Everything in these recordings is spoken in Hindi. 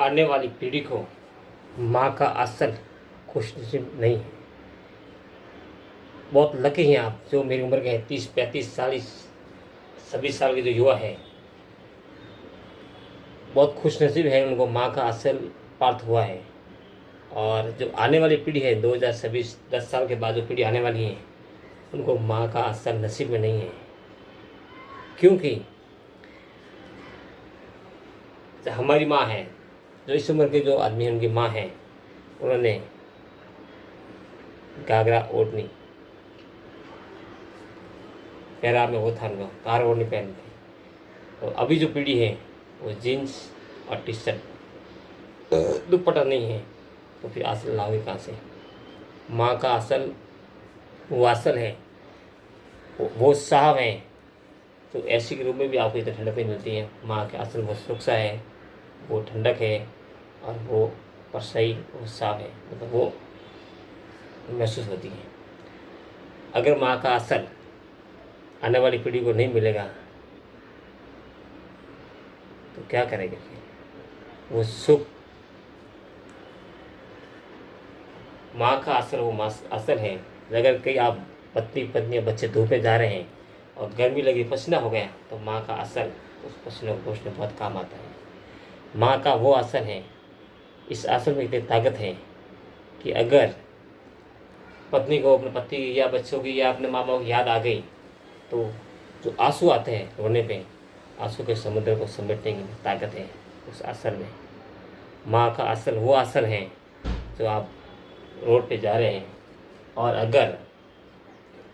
आने वाली पीढ़ी को माँ का असल खुशनसीब नहीं है। बहुत लकी हैं आप जो मेरी उम्र के हैं, 30, 35, 40, 26 साल के जो युवा है, बहुत खुशनसीब है, उनको माँ का असल प्राप्त हुआ है। और जो आने वाली पीढ़ी है 2026, 10 साल के बाद जो पीढ़ी आने वाली है, उनको माँ का असल नसीब में नहीं है। क्योंकि जो हमारी माँ है, जो इस उम्र के जो आदमी हैं उनकी माँ है, उन्होंने घाघरा ओढ़नी, पैरा में वो था उनका कार ओढ़नी पहनते थे। तो अभी जो पीढ़ी है वो जीन्स और टी शर्ट, दुपट्टा नहीं है, तो फिर असल लाओगे कहाँ से? माँ का असल वो असल है, वो साहब है। तो ऐसी के रूप में भी आपको इतनी ठंडक नहीं मिलती है। माँ के असल वो सुरक्षा है, वो ठंडक है, और वो परछाई, वो साफ है, मतलब वो महसूस होती है। अगर माँ का असल आने वाली पीढ़ी को नहीं मिलेगा तो क्या करेंगे फिर? वो सुख, माँ का असल वो असल है। अगर कहीं आप पत्नी और बच्चे धूप में जा रहे हैं और गर्मी लगी, पसीना हो गया, तो माँ का असल उस पसीने को पोंछने बहुत काम आता है। माँ का वो असल है, इस असल में इतनी ताकत है कि अगर पत्नी को अपने पति या बच्चों की या अपने माँ बाप की याद आ गई, तो जो आंसू आते हैं रोने पे, आंसू के समुद्र को समेटने की ताकत है उस असल में। माँ का असल वो असल है जो आप रोड पे जा रहे हैं और अगर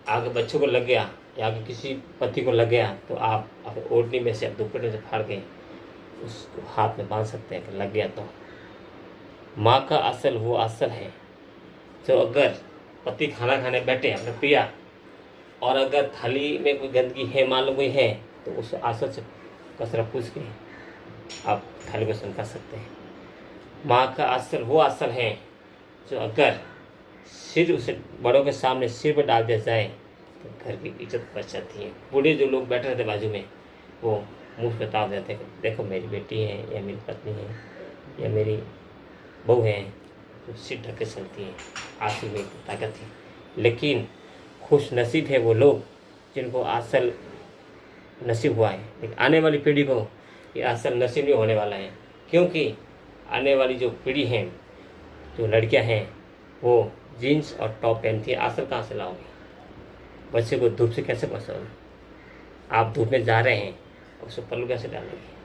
आगे बच्चों को लग गया या आगे किसी पति को लग गया, तो आप अपने ओढ़नी में से दुपट्टे से फाड़ के उसको हाथ में बांध सकते हैं कि लग गया। तो माँ का असल वो असल है जो अगर पति खाना खाने बैठे अपने पिया, और अगर थाली में कोई गंदगी है, मान लो कोई है, तो उस असल से कचरा पूछ के आप थाली में कर सकते हैं। माँ का असल वो असल है जो अगर सिर उसे बड़ों के सामने सिर पर डाल दिया जाए तो घर की इज्जत बच जाती है। बूढ़े जो लोग बैठे रहते बाजू में, वो मुँह पे ताव देते हैं, देखो मेरी बेटी है या मेरी पत्नी है या मेरी बहू है, तो सिर ढक के चलती है। आंसू में ताकत है। लेकिन खुश नसीब है वो लोग जिनको असल नसीब हुआ है। लेकिन आने वाली पीढ़ी को ये असल नसीब नहीं होने वाला है, क्योंकि आने वाली जो पीढ़ी है, जो लड़कियां हैं, वो जीन्स और टॉप पहनती है। असल कहाँ से लाओगे? बच्चे को धूप से कैसे बचाओगे? आप धूप में जा रहे हैं, उसको पल्लू कैसे डालोगे?